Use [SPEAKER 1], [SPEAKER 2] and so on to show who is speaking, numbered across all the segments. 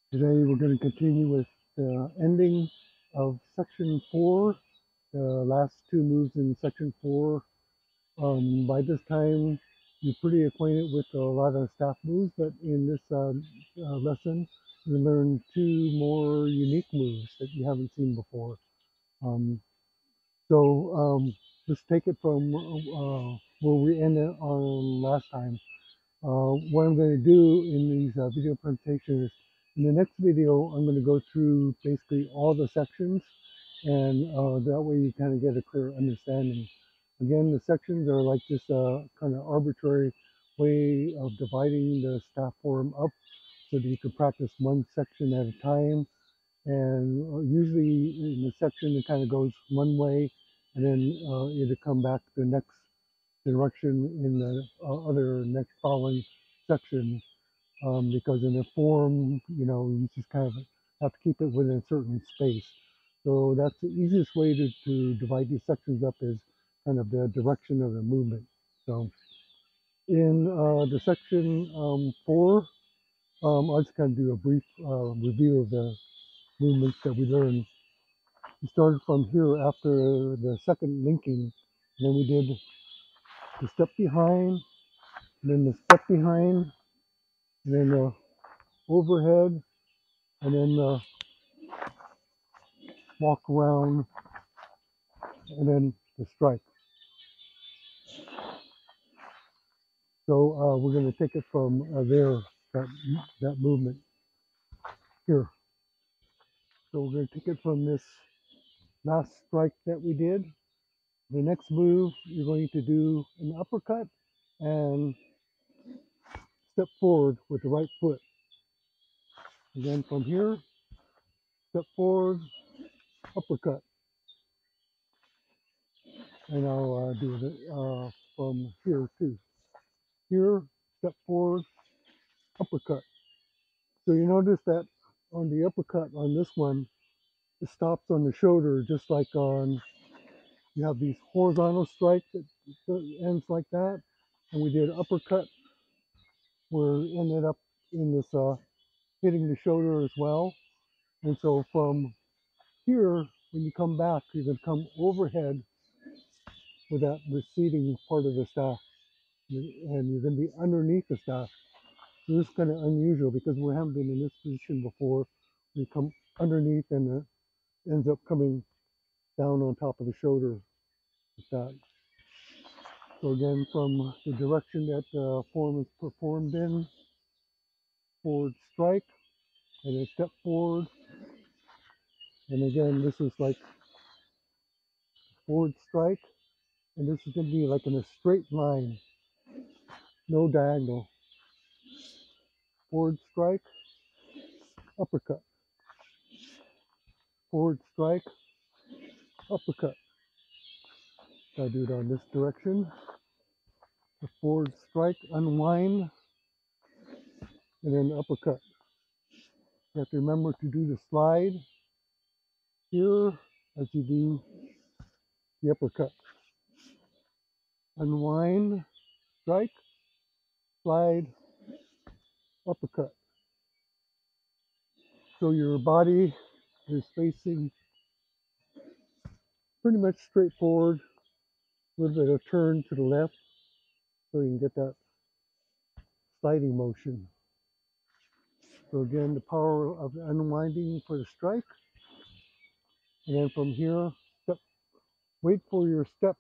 [SPEAKER 1] Today we're going to continue with the ending of section 4, the last two moves in section 4. By this time, you're pretty acquainted with a lot of staff moves, but in this lesson, we learn two more unique moves that you haven't seen before. Um, so let's take it from where we ended on last time. What I'm going to do in these video presentations, in the next video, I'm going to go through basically all the sections, and that way you kind of get a clear understanding. Again, the sections are like this kind of arbitrary way of dividing the staff form up so that you can practice one section at a time. And usually in the section, it kind of goes one way, and then it'll come back the next direction in the other next following section, because in a form, you just kind of have to keep it within a certain space. So that's the easiest way to divide these sections up, is kind of the direction of the movement. So in the section 4, I'll just kind of do a brief review of the movements that we learned. We started from here after the second linking, and then we did the step behind, and then the step behind, and then the overhead, and then the walk around, and then the strike. So we're going to take it from there, that movement here. So we're going to take it from this last strike that we did. The next move, you're going to do an uppercut and step forward with the right foot. Again, from here, step forward, uppercut. And I'll do it from here too. Here, step forward, uppercut. So you notice that on the uppercut on this one, it stops on the shoulder, just like on, you have these horizontal strikes that ends like that. And we did uppercut where it ended up in this hitting the shoulder as well. And so from here, when you come back, you're going to come overhead with that receding part of the staff. And you're going to be underneath the staff. So this is kind of unusual because we haven't been in this position before. We come underneath, and it ends up coming down on top of the shoulder like that. So again, from the direction that the form is performed in, forward strike, and then step forward. And again, this is like forward strike, and this is going to be like in a straight line, no diagonal. Forward strike, uppercut. Forward strike, uppercut. So I do it on this direction. The forward strike, unwind, and then uppercut. You have to remember to do the slide here as you do the uppercut. Unwind, strike, slide, uppercut. So your body is facing pretty much straight forward, a little bit of turn to the left so you can get that sliding motion. So again, the power of the unwinding for the strike. And then from here, step, wait for your step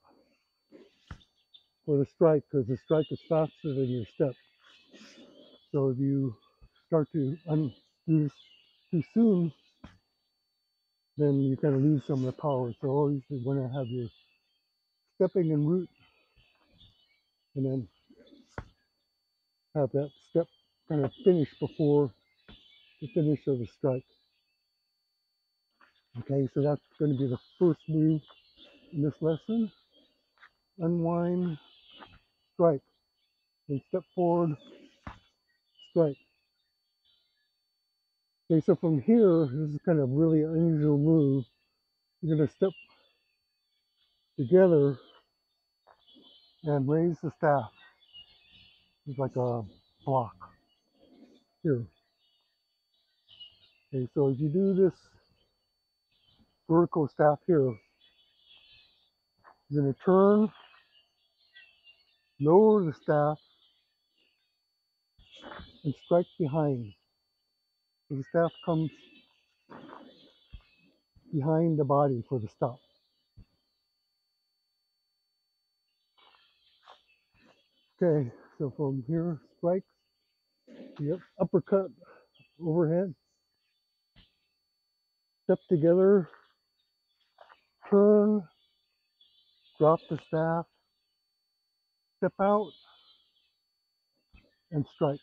[SPEAKER 1] for the strike, because the strike is faster than your step. So if you start to undo this too soon, then you kind of lose some of the power. So always you want to have your stepping en route, and then have that step kind of finish before the finish of the strike. Okay, so that's going to be the first move in this lesson. Unwind, strike, then step forward, strike. Okay, so from here, this is kind of really unusual move. You're going to step together and raise the staff. It's like a block here. Okay, so as you do this vertical staff here, you're going to turn, lower the staff, and strike behind. So the staff comes behind the body for the stop. Okay, so from here, strike, the uppercut overhead, step together, turn, drop the staff, step out, and strike.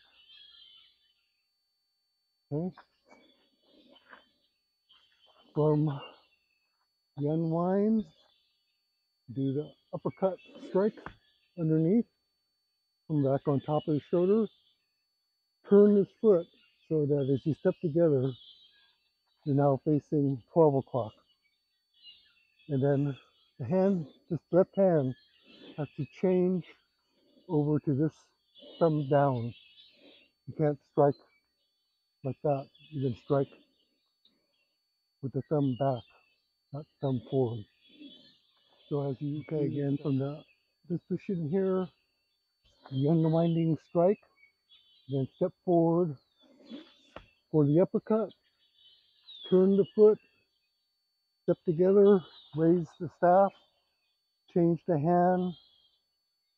[SPEAKER 1] Okay, from the unwind, do the uppercut strike underneath, come back on top of the shoulder, turn this foot so that as you step together, you're now facing 12 o'clock. And then the hand, this left hand, has to change over to this thumb down. You can't strike like that. You can strike with the thumb back, not thumb forward. So as you, okay, again, from this position here, the unwinding strike, then step forward for the uppercut, turn the foot, step together, raise the staff, change the hand,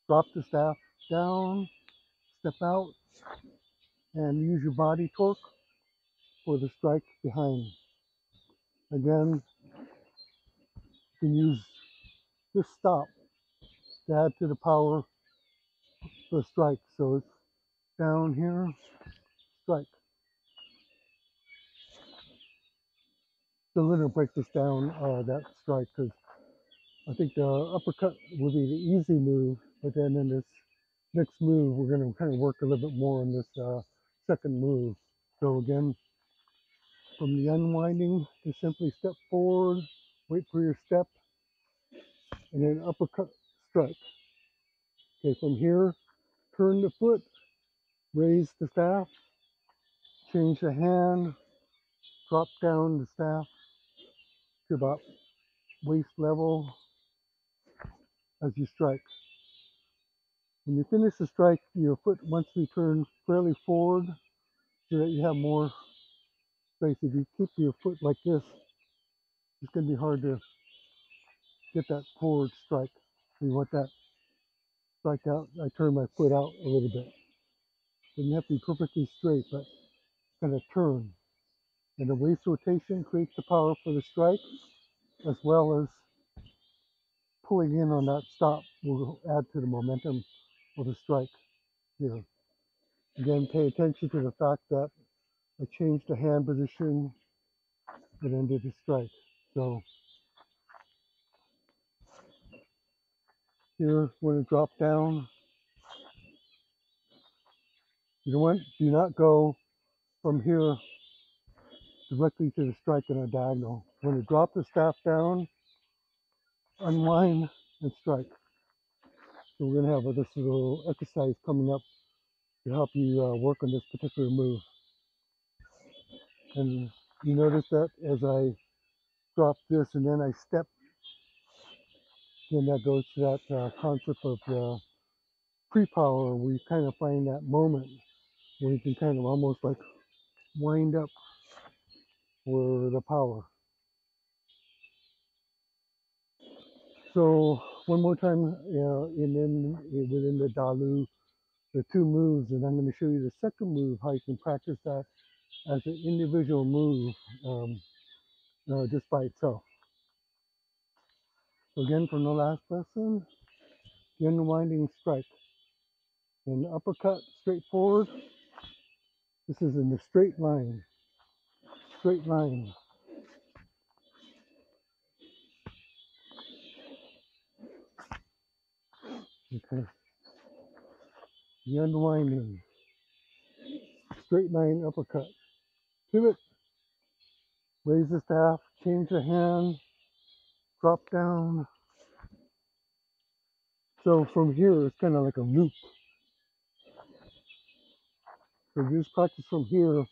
[SPEAKER 1] drop the staff down, step out, and use your body torque for the strike behind. Again, you can use this stop to add to the power of the strike. So it's down here, strike. So we're going to break this down, that strike, because I think the uppercut will be the easy move, but then in this next move, we're going to kind of work a little bit more on this second move. So again, from the unwinding, just simply step forward, wait for your step, and then uppercut strike. Okay, from here, turn the foot, raise the staff, change the hand, drop down the staff to about waist level as you strike. When you finish the strike, your foot wants to turn fairly forward so that you have more space. If you keep your foot like this, it's going to be hard to get that forward strike. You want that strike out. I turn my foot out a little bit. Then you have to be perfectly straight, but kind of turn. And the waist rotation creates the power for the strike, as well as pulling in on that stop will add to the momentum of the strike here. Again, pay attention to the fact that I changed the hand position and ended the strike. So here, when it dropped down, do not go from here directly to the strike in a diagonal. When it drop the staff down, unwind and strike. So we're going to have this little exercise coming up to help you work on this particular move. And you notice that as I drop this and then I step, then that goes to that concept of pre-power, where you kind of find that moment where you can kind of almost like wind up for the power. So one more time, and then within the Dalu, the two moves, and I'm going to show you the second move, how you can practice that as an individual move just by itself. So again, from the last lesson, the unwinding strike. And the uppercut, straight forward. This is in the straight line. Straight line. Okay. The unwinding. Straight line uppercut. Pivot. Raise the staff. Change the hand. Drop down. So from here, it's kind of like a loop. So just practice from here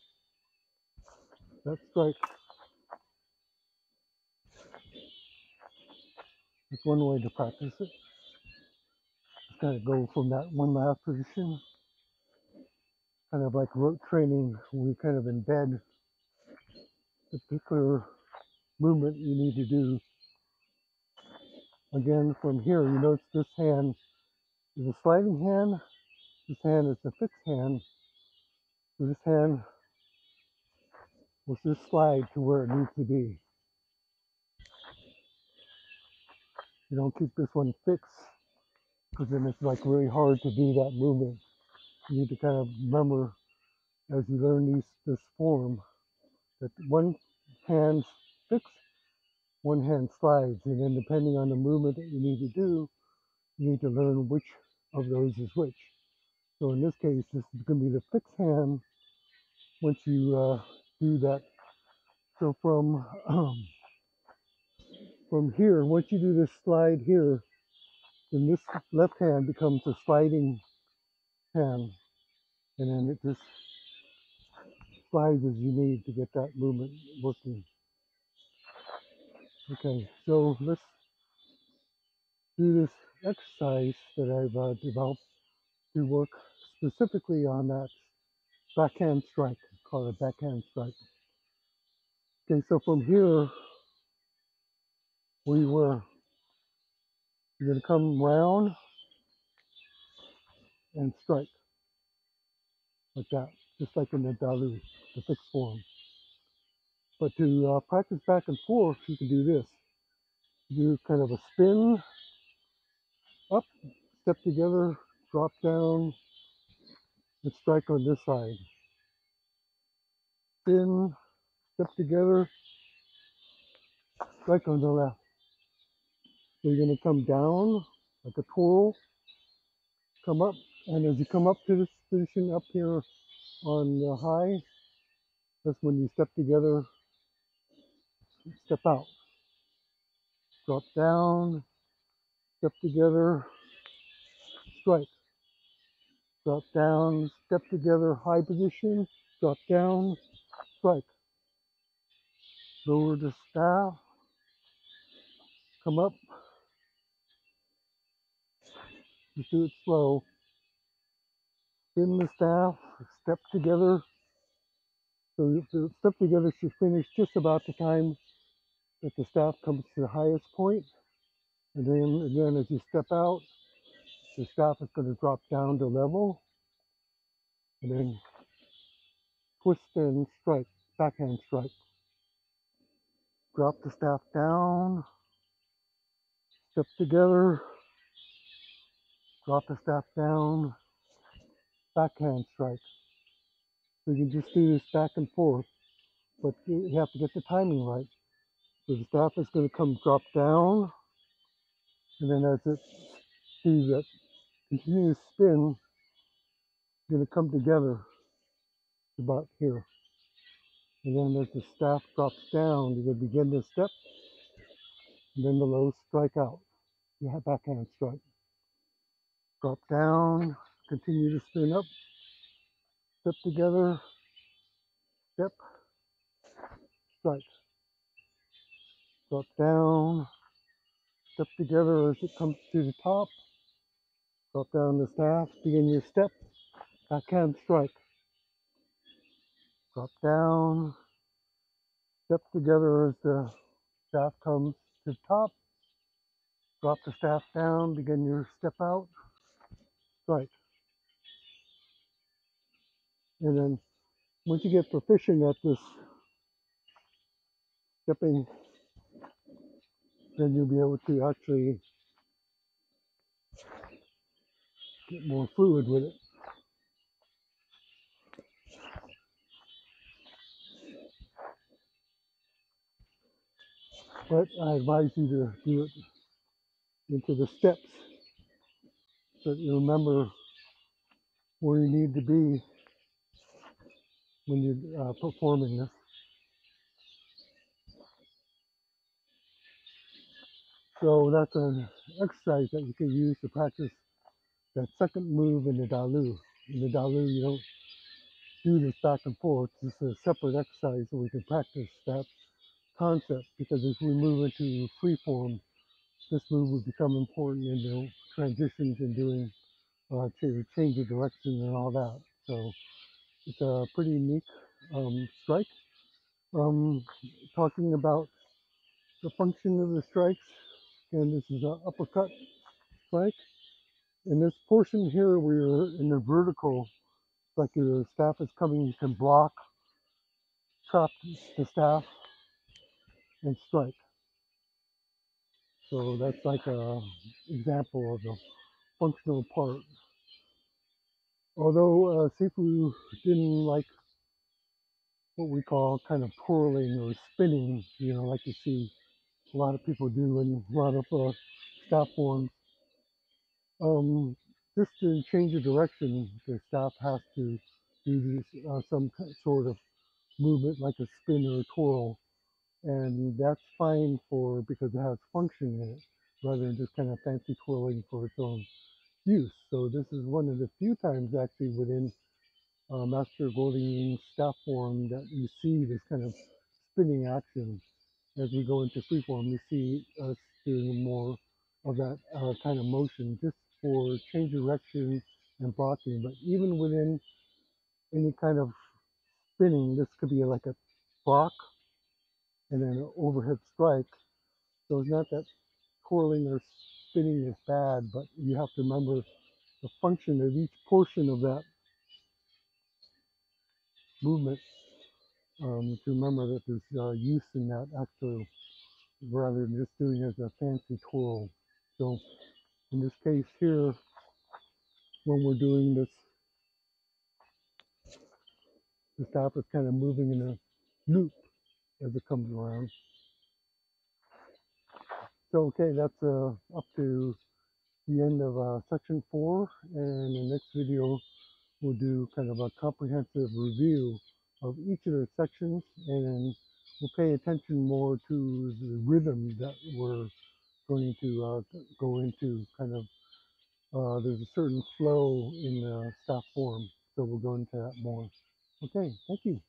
[SPEAKER 1] that strike. That's one way to practice it. Just kind of go from that one last position, kind of like rote training. We kind of embed the particular movement you need to do. Again, from here, you notice this hand is a sliding hand. This hand is a fixed hand. So this hand will just slide to where it needs to be. You don't keep this one fixed, because then it's like really hard to do that movement. You need to kind of remember as you learn this form that one hand's fixed, one hand slides, and then depending on the movement that you need to do, you need to learn which of those is which. So in this case, this is going to be the fixed hand once you do that. So from here, once you do this slide here, then this left hand becomes a sliding hand, and then it just slides as you need to get that movement working. Okay, so let's do this exercise that I've developed to work specifically on that backhand strike. Call it backhand strike. Okay, so from here, you're going to come round and strike like that, just like in the dalu, the fixed form. But to practice back and forth, you can do this. You do kind of a spin, up, step together, drop down, and strike on this side. Spin, step together, strike on the left. So you're going to come down like a twirl, come up, and as you come up to this position up here on the high, that's when you step together, step out, drop down, step together, strike, drop down, step together, high position, drop down, strike, lower the staff, come up, just do it slow, spin the staff, step together. So the step together should finish just about the time that the staff comes to the highest point. And then again, as you step out, the staff is going to drop down to level. And then twist and strike, backhand strike. Drop the staff down, step together, drop the staff down, backhand strike. So you can just do this back and forth, but you have to get the timing right. So the staff is going to come drop down, and then as it do that continuous spin, it's going to come together about here. And then as the staff drops down, you're going to begin this step, and then the low strike out. You have backhand strike. Drop down, continue to spin up, step together, step, strike. Drop down, step together as it comes to the top, drop down the staff, begin your step, backhand strike. Drop down, step together as the staff comes to the top, drop the staff down, begin your step out, strike. And then once you get proficient at this stepping, then you'll be able to actually get more fluid with it. But I advise you to do it into the steps so that you remember where you need to be when you're performing this. So that's an exercise that you can use to practice that second move in the dalu. In the dalu, you don't do this back and forth. This is a separate exercise so we can practice that concept, because if we move into free form, this move would become important in the transitions and doing to change of direction and all that. So it's a pretty unique strike. Um, Talking about the function of the strikes, and this is an uppercut strike. In this portion here, we're in the vertical, like your staff is coming, you can block, trap the staff, and strike. So that's like a example of the functional part. Although Sifu didn't like what we call kind of twirling or spinning, like you see a lot of people do in a lot of staff forms. Just to change the direction, the staff has to do this, some sort of movement like a spin or a twirl, and that's fine for because it has function in it, rather than just kind of fancy twirling for its own use. So this is one of the few times actually within Master Kuo Lien Ying staff form that you see this kind of spinning action. As we go into freeform, you see us doing more of that kind of motion just for change direction and blocking. But even within any kind of spinning, this could be like a block and then an overhead strike. So it's not that twirling or spinning is bad, but you have to remember the function of each portion of that movement, to remember that there's use in that actually, rather than just doing it as a fancy twirl. So in this case here, when we're doing this, the staff is kind of moving in a loop as it comes around. So okay, that's up to the end of section 4, and in the next video we'll do kind of a comprehensive review of each of the sections, and then we'll pay attention more to the rhythm that we're going to go into. Kind of there's a certain flow in the staff form, so we'll go into that more. Okay, thank you.